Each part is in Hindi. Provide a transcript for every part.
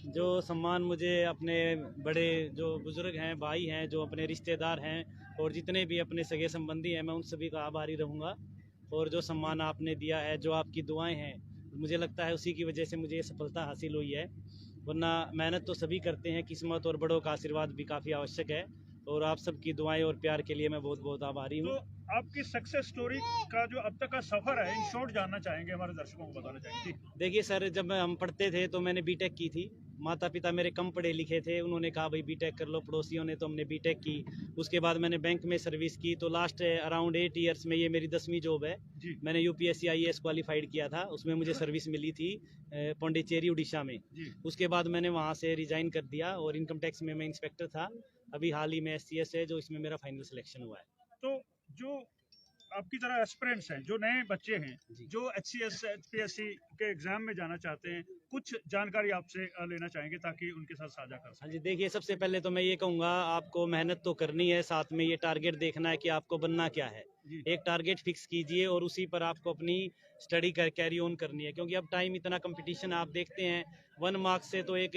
जो सम्मान मुझे अपने बड़े जो बुजुर्ग हैं, भाई हैं, जो अपने रिश्तेदार हैं और जितने भी अपने सगे संबंधी हैं, मैं उन सभी का आभारी रहूँगा। और जो सम्मान आपने दिया है, जो आपकी दुआएं हैं, मुझे लगता है उसी की वजह से मुझे ये सफलता हासिल हुई है। वरना मेहनत तो सभी करते हैं, किस्मत और बड़ों का आशीर्वाद भी काफ़ी आवश्यक है। और आप सबकी दुआएं और प्यार के लिए मैं बहुत बहुत आभारी हूँ। तो आपकी सक्सेस स्टोरी का जो अब तक का सफर है, इन शॉर्ट जानना चाहेंगे, हमारे दर्शकों को बताना चाहेंगे। देखिए सर, जब हम पढ़ते थे तो मैंने बीटेक की थी। माता पिता मेरे कम पढ़े लिखे थे, उन्होंने कहा भाई बीटेक कर लो, पड़ोसियों ने, तो हमने बीटेक की। उसके बाद मैंने बैंक में सर्विस की, तो लास्ट अराउंड 8 ईयर्स में ये मेरी 10वीं जॉब है। जी मैंने यूपीएससी आईएएस क्वालिफाइड किया था, उसमें मुझे सर्विस मिली थी पौंडीचेरी उड़ीसा में। जी। उसके बाद मैंने वहाँ से रिजाइन कर दिया और इनकम टैक्स में मैं इंस्पेक्टर था। अभी हाल ही में एससीएस है जो इसमें मेरा फाइनल सिलेक्शन हुआ है। तो जो आपकी तरह एस्पिरेंट्स हैं, जो नए बच्चे हैं, जी। जो एचसीएस एचपीएससी के एग्जाम में जाना चाहते हैं, कुछ जानकारी आपसे लेना चाहेंगे ताकि उनके साथ साझा कर हाँ सकें। जी, देखिए सबसे पहले तो मैं ये कहूँगा, आपको मेहनत तो करनी है, साथ में ये टारगेट देखना है कि आपको बनना क्या है। जी एक टारगेट फिक्स कीजिए और उसी पर आपको अपनी स्टडी कर कैरी ऑन करनी है, क्योंकि अब टाइम इतना कंपटीशन आप देखते हैं। 1 मार्क्स से तो एक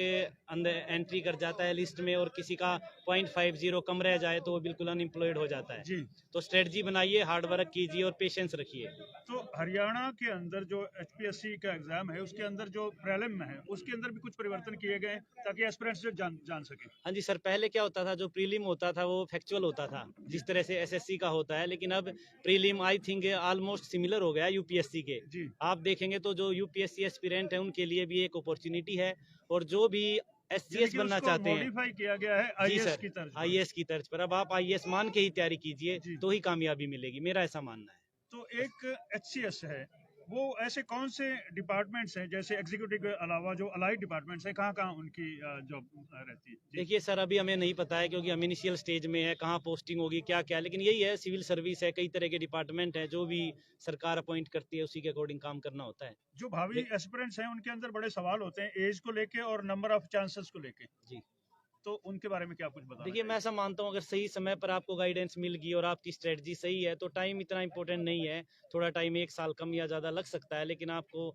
अंदर एंट्री कर जाता है लिस्ट में, और किसी का 0.50 कम रह जाए तो वो बिल्कुल अनएम्प्लॉयड हो जाता है। जी। तो स्ट्रेटजी बनाइए, हार्ड वर्क कीजिए और पेशेंस रखिए। तो हरियाणा के अंदर जो एचपीएससी का एग्जाम है, उसके अंदर जो प्रीलिम में है, उसके अंदर भी कुछ परिवर्तन किए गए हैं ताकि एस्पिरेंट्स जो जान सके। हाँ जी सर, पहले क्या होता था, जो प्रीलिम होता था वो फैक्चुअल होता था, जी जिस तरह से एसएससी का होता है। लेकिन अब prelim I think almost similar हो गया यूपीएससी के। जी। आप देखेंगे तो जो यूपीएससी एस्पिरेंट है उनके लिए भी एक अपॉर्चुनिटी है। और जो भी यानी एससीएस कि बनना उसको चाहते हैं, मॉडिफाई किया गया है जी आईएएस सर, की तर्ज पर। आईएएस की तर्ज पर, अब आप आईएएस मान के ही तैयारी कीजिए, जी। तो ही कामयाबी मिलेगी, मेरा ऐसा मानना है। तो एक एचसीएस है, वो ऐसे कौन से डिपार्टमेंट्स हैं, जैसे एग्जीक्यूटिव के अलावा जो अलाइड डिपार्टमेंट्स हैं, कहाँ कहाँ उनकी जॉब रहती है? जी। देखिए सर, अभी हमें नहीं पता है, क्योंकि हम इनिशियल स्टेज में है, कहाँ पोस्टिंग होगी क्या क्या। लेकिन यही है, सिविल सर्विस है, कई तरह के डिपार्टमेंट है, जो भी सरकार अपॉइंट करती है उसी के अकॉर्डिंग काम करना होता है। जो भावी एस्पिरेंट्स हैं, उनके अंदर बड़े सवाल होते हैं एज को लेके और नंबर ऑफ चांसेस को लेके, जी। तो उनके बारे में क्या कुछ बताना देखिए मैं चाहेंगे? ऐसा मानता हूँ, अगर सही समय पर आपको गाइडेंस मिल गई और आपकी स्ट्रेटजी सही है, तो टाइम इतना इंपॉर्टेंट नहीं है। थोड़ा टाइम, 1 साल कम या ज़्यादा लग सकता है, लेकिन आपको